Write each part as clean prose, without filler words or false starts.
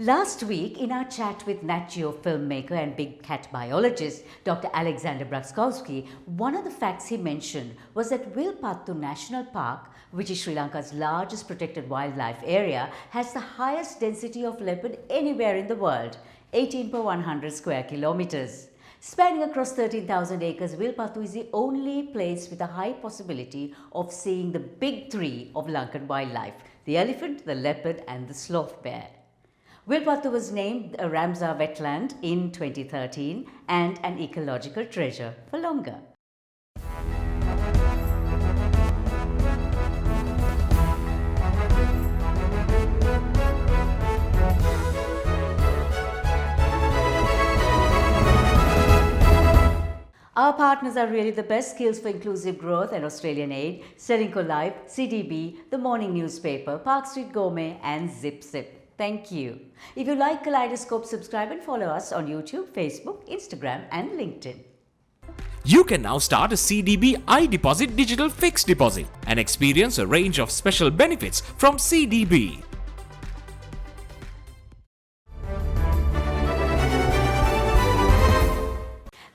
Last week, in our chat with Nat Geo filmmaker and big cat biologist Dr. Alexander Braskowski, one of the facts he mentioned was that Wilpattu National Park, which is Sri Lanka's largest protected wildlife area, has the highest density of leopard anywhere in the world, 18 per 100 square kilometers. Spanning across 13,000 acres, Wilpattu is the only place with a high possibility of seeing the big three of Lankan wildlife: the elephant, the leopard, and the sloth bear. Wilpattu was named a Ramsar wetland in 2013 and an ecological treasure for longer. Our partners are really the best skills for inclusive growth and Australian Aid: Srilanka Live, CDB, The Morning Newspaper, Park Street Gourmet, and Zip Zip. Thank you. If you like Kaleidoscope, subscribe and follow us on YouTube, Facebook, Instagram, and LinkedIn. You can now start a CDB iDeposit digital fixed deposit and experience a range of special benefits from CDB.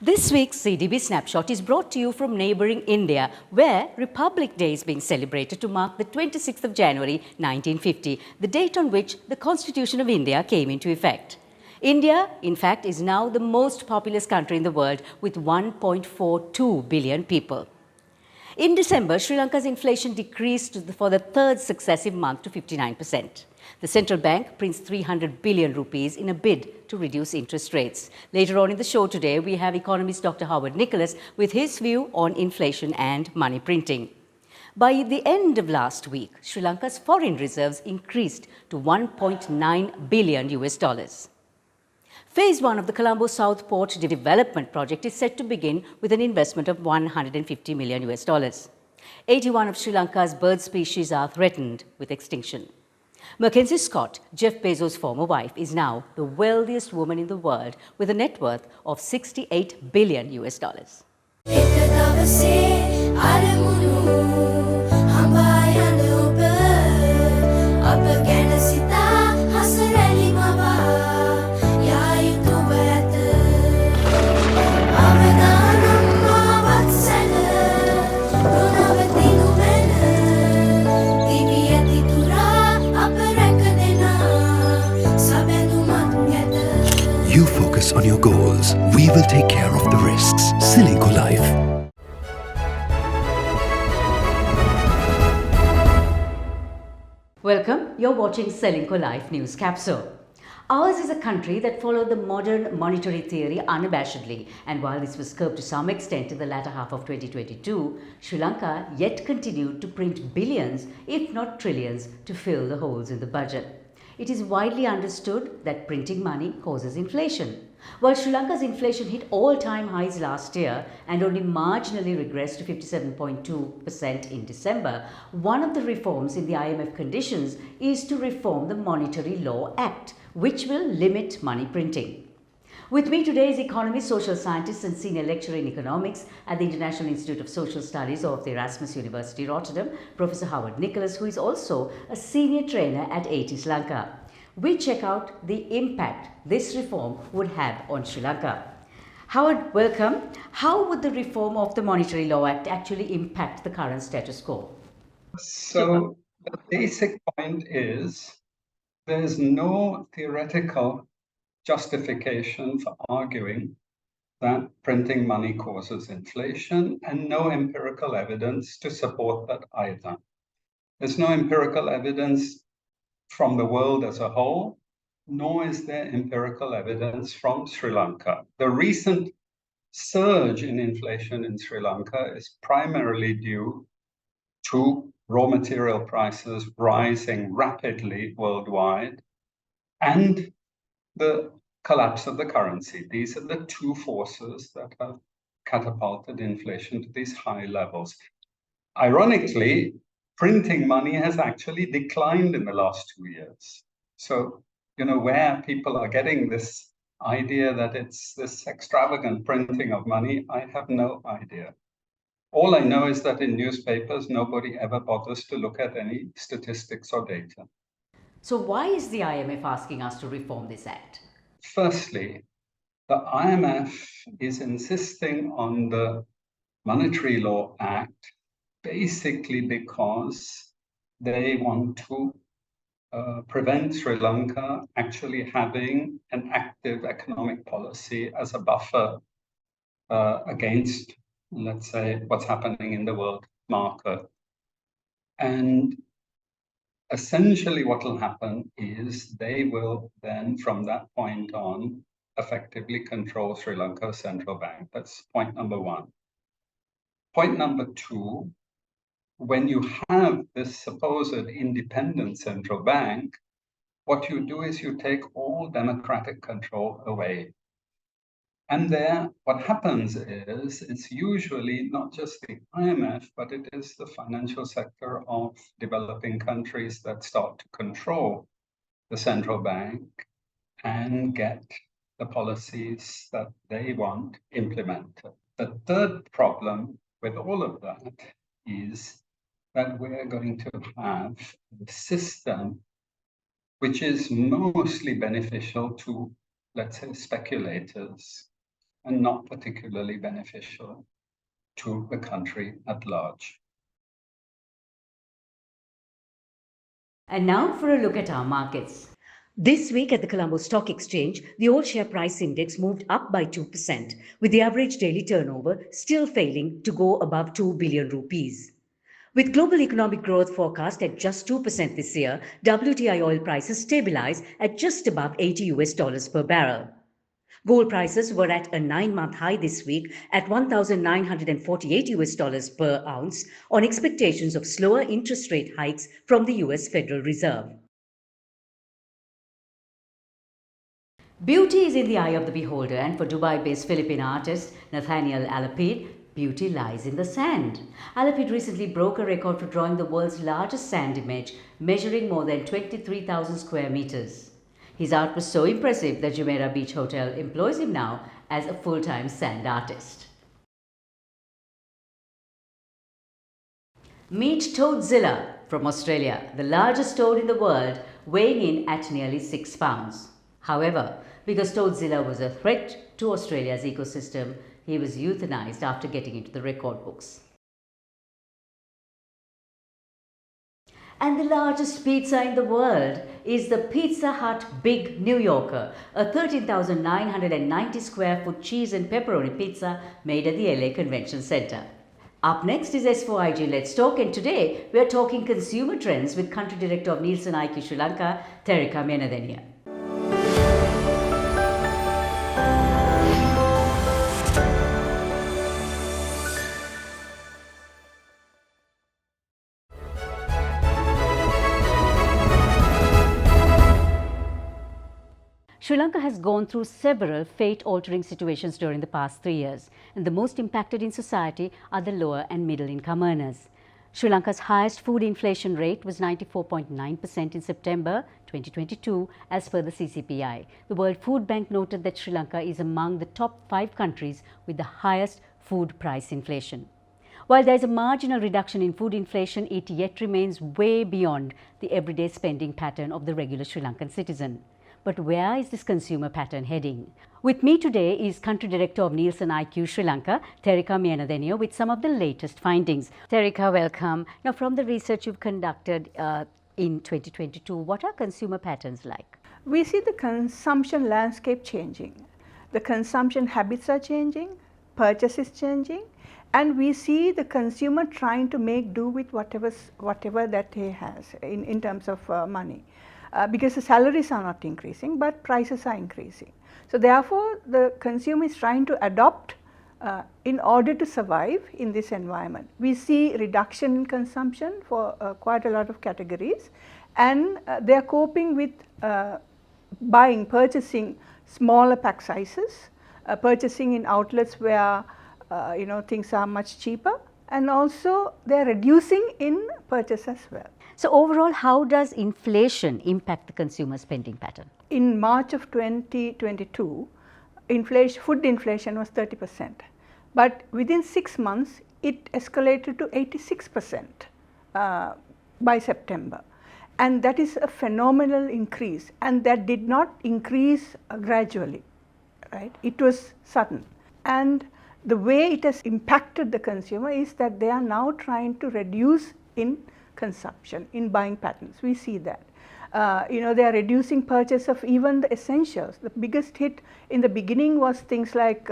This week's CDB Snapshot is brought to you from neighbouring India, where Republic Day is being celebrated to mark the 26th of January 1950, the date on which the Constitution of India came into effect. India, in fact, is now the most populous country in the world with 1.42 billion people. In December, Sri Lanka's inflation decreased for the third successive month to 59%. The central bank prints 300 billion rupees in a bid to reduce interest rates. Later on in the show today, we have economist Dr. Howard Nicholas with his view on inflation and money printing. By the end of last week, Sri Lanka's foreign reserves increased to 1.9 billion US dollars. Phase 1 of the Colombo South Port development project is set to begin with an investment of 150 million US dollars. 81 of Sri Lanka's bird species are threatened with extinction. Mackenzie Scott, Jeff Bezos' former wife, is now the wealthiest woman in the world with a net worth of 68 billion US dollars. You focus on your goals. We will take care of the risks. Srilanka Life. Welcome, you're watching Srilanka Life News Capsule. Ours is a country that followed the modern monetary theory unabashedly, and while this was curbed to some extent in the latter half of 2022, Sri Lanka yet continued to print billions, if not trillions, to fill the holes in the budget. It is widely understood that printing money causes inflation. While Sri Lanka's inflation hit all-time highs last year and only marginally regressed to 57.2% in December, one of the reforms in the IMF conditions is to reform the Monetary Law Act, which will limit money printing. With me today is economist, social scientist and senior lecturer in economics at the International Institute of Social Studies of the Erasmus University, Rotterdam, Professor Howard Nicholas, who is also a senior trainer at AT Sri Lanka. We check out the impact this reform would have on Sri Lanka. Howard, welcome. How would the reform of the Monetary Law Act actually impact the current status quo? So the basic point is there's no theoretical justification for arguing that printing money causes inflation, and no empirical evidence to support that either. There's no empirical evidence from the world as a whole, nor is there empirical evidence from Sri Lanka. The recent surge in inflation in Sri Lanka is primarily due to raw material prices rising rapidly worldwide and the collapse of the currency. These are the two forces that have catapulted inflation to these high levels. Ironically, printing money has actually declined in the last 2 years. So, where people are getting this idea that it's this extravagant printing of money, I have no idea. All I know is that in newspapers, nobody ever bothers to look at any statistics or data. So why is the IMF asking us to reform this act? Firstly, the IMF is insisting on the Monetary Law Act basically because they want to prevent Sri Lanka actually having an active economic policy as a buffer against, let's say, what's happening in the world market. And essentially what will happen is they will then, from that point on, effectively control Sri Lanka's central bank. That's point number one. Point number two, when you have this supposed independent central bank, what you do is you take all democratic control away. And there, what happens is it's usually not just the IMF, but it is the financial sector of developing countries that start to control the central bank and get the policies that they want implemented. The third problem with all of that is that we're going to have a system which is mostly beneficial to, let's say, speculators, and not particularly beneficial to the country at large. And now for a look at our markets. This week at the Colombo Stock Exchange, the all share price index moved up by 2%, with the average daily turnover still failing to go above 2 billion rupees. With global economic growth forecast at just 2% this year, WTI oil prices stabilize at just above $80 per barrel. Gold prices were at a 9-month high this week at $1,948 per ounce on expectations of slower interest rate hikes from the US Federal Reserve. Beauty is in the eye of the beholder, and for Dubai-based Philippine artist Nathaniel Alapid, beauty lies in the sand. Alapid recently broke a record for drawing the world's largest sand image, measuring more than 23,000 square meters. His art was so impressive that Jumeirah Beach Hotel employs him now as a full-time sand artist. Meet Toadzilla from Australia, the largest toad in the world, weighing in at nearly 6 pounds. However, because Toadzilla was a threat to Australia's ecosystem, he was euthanized after getting into the record books. And the largest pizza in the world is the Pizza Hut Big New Yorker, a 13,990 square foot cheese and pepperoni pizza made at the LA Convention Center. Up next is S4IG Let's Talk, and today we are talking consumer trends with Country Director of Nielsen IQ Sri Lanka, Terika Menadenia. Sri Lanka has gone through several fate-altering situations during the past 3 years, and the most impacted in society are the lower and middle-income earners. Sri Lanka's highest food inflation rate was 94.9% in September 2022, as per the CCPI. The World Food Bank noted that Sri Lanka is among the top 5 countries with the highest food price inflation. While there is a marginal reduction in food inflation, it yet remains way beyond the everyday spending pattern of the regular Sri Lankan citizen. But where is this consumer pattern heading? With me today is Country Director of Nielsen IQ Sri Lanka, Terika Menadenia, with some of the latest findings. Terika, welcome. Now, from the research you've conducted in 2022, what are consumer patterns like? We see the consumption landscape changing. The consumption habits are changing, purchase is changing, and we see the consumer trying to make do with whatever that he has in terms of money. Because the salaries are not increasing, but prices are increasing. So therefore, the consumer is trying to adopt in order to survive in this environment. We see reduction in consumption for quite a lot of categories, and they are coping with purchasing smaller pack sizes, purchasing in outlets where things are much cheaper, and also they are reducing in purchase as well. So overall, how does inflation impact the consumer spending pattern? In March of 2022, food inflation was 30%, but within 6 months it escalated to 86% by September. and that is a phenomenal increase, and that did not increase gradually, right? It was sudden. And the way it has impacted the consumer is that they are now trying to reduce in consumption, in buying patterns. We see that. They are reducing purchase of even the essentials. The biggest hit in the beginning was things like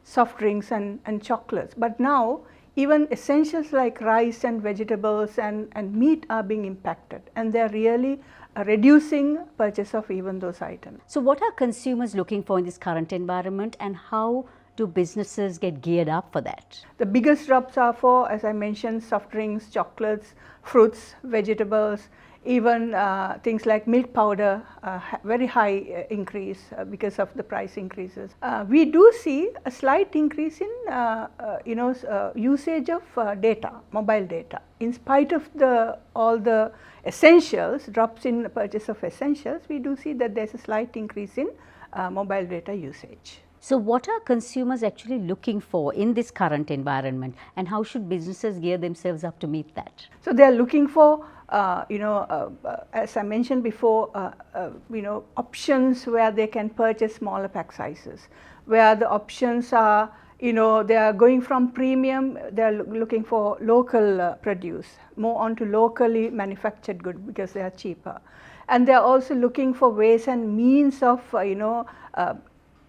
soft drinks and chocolates, but now even essentials like rice and vegetables and meat are being impacted, and they are really reducing purchase of even those items. So what are consumers looking for in this current environment, and how do businesses get geared up for that? The biggest drops are for, as I mentioned, soft drinks, chocolates, fruits, vegetables, even things like milk powder, very high increase because of the price increases. We do see a slight increase in usage of data, mobile data. In spite of all the essentials, drops in purchase of essentials, we do see that there's a slight increase in mobile data usage. So what are consumers actually looking for in this current environment, and how should businesses gear themselves up to meet that? So they are looking for, as I mentioned before, options where they can purchase smaller pack sizes, where the options are, they are going from premium, they are looking for local produce, more onto locally manufactured good because they are cheaper. And they are also looking for ways and means of,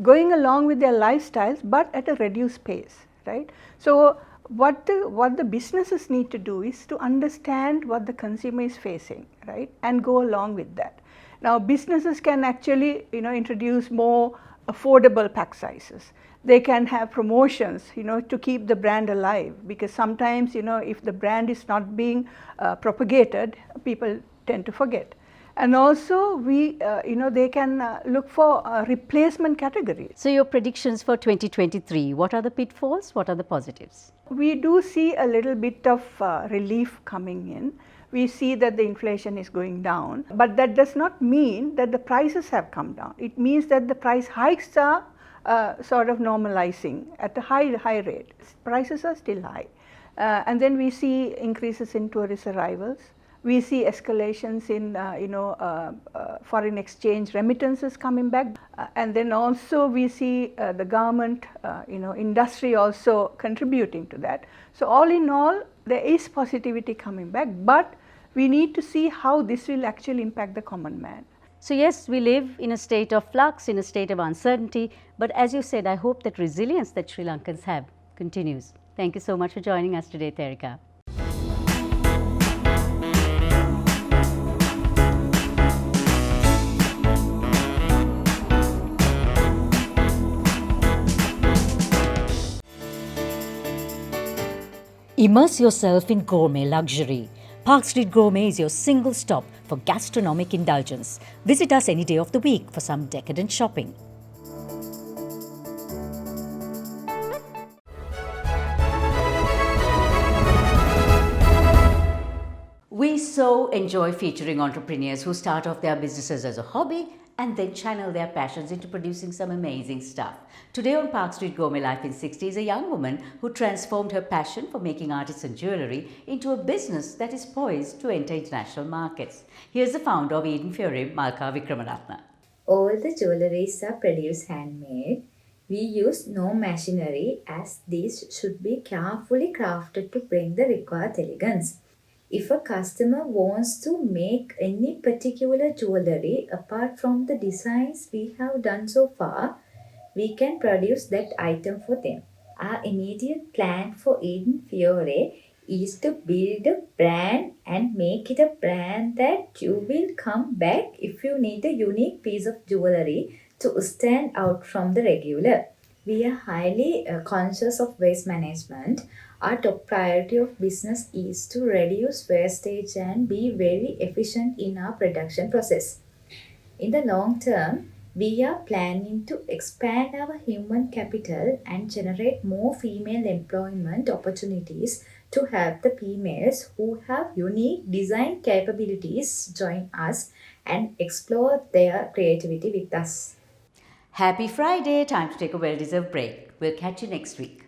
going along with their lifestyles, but at a reduced pace, right? So what the businesses need to do is to understand what the consumer is facing, right, and go along with that. Now businesses can actually introduce more affordable pack sizes. They can have promotions to keep the brand alive, because sometimes if the brand is not being propagated, people tend to forget. And also they can look for replacement categories. So your predictions for 2023, what are the pitfalls, what are the positives? We do see a little bit of relief coming in. We see that the inflation is going down, but that does not mean that the prices have come down. It means that the price hikes are sort of normalizing at a high rate. Prices are still high. And then we see increases in tourist arrivals. We see escalations in foreign exchange remittances coming back, and then also we see the government, industry also contributing to that. So all in all, there is positivity coming back, but we need to see how this will actually impact the common man. So yes, we live in a state of flux, in a state of uncertainty, but as you said, I hope that resilience that Sri Lankans have continues. Thank you so much for joining us today, Therika. Immerse yourself in gourmet luxury. Park Street Gourmet is your single stop for gastronomic indulgence. Visit us any day of the week for some decadent shopping. We so enjoy featuring entrepreneurs who start off their businesses as a hobby and then channel their passions into producing some amazing stuff. Today on Park Street Gourmet Life in 60 is a young woman who transformed her passion for making artisan jewellery into a business that is poised to enter international markets. Here's the founder of Eden Fury, Malka Vikramaratna. All the jewelleries are produced handmade. We use no machinery, as these should be carefully crafted to bring the required elegance. If a customer wants to make any particular jewellery apart from the designs we have done so far, we can produce that item for them. Our immediate plan for Eden Fiore is to build a brand and make it a brand that you will come back if you need a unique piece of jewellery to stand out from the regular. We are highly conscious of waste management. Our top priority of business is to reduce wastage and be very efficient in our production process. In the long term, we are planning to expand our human capital and generate more female employment opportunities to have the females who have unique design capabilities join us and explore their creativity with us. Happy Friday! Time to take a well-deserved break. We'll catch you next week.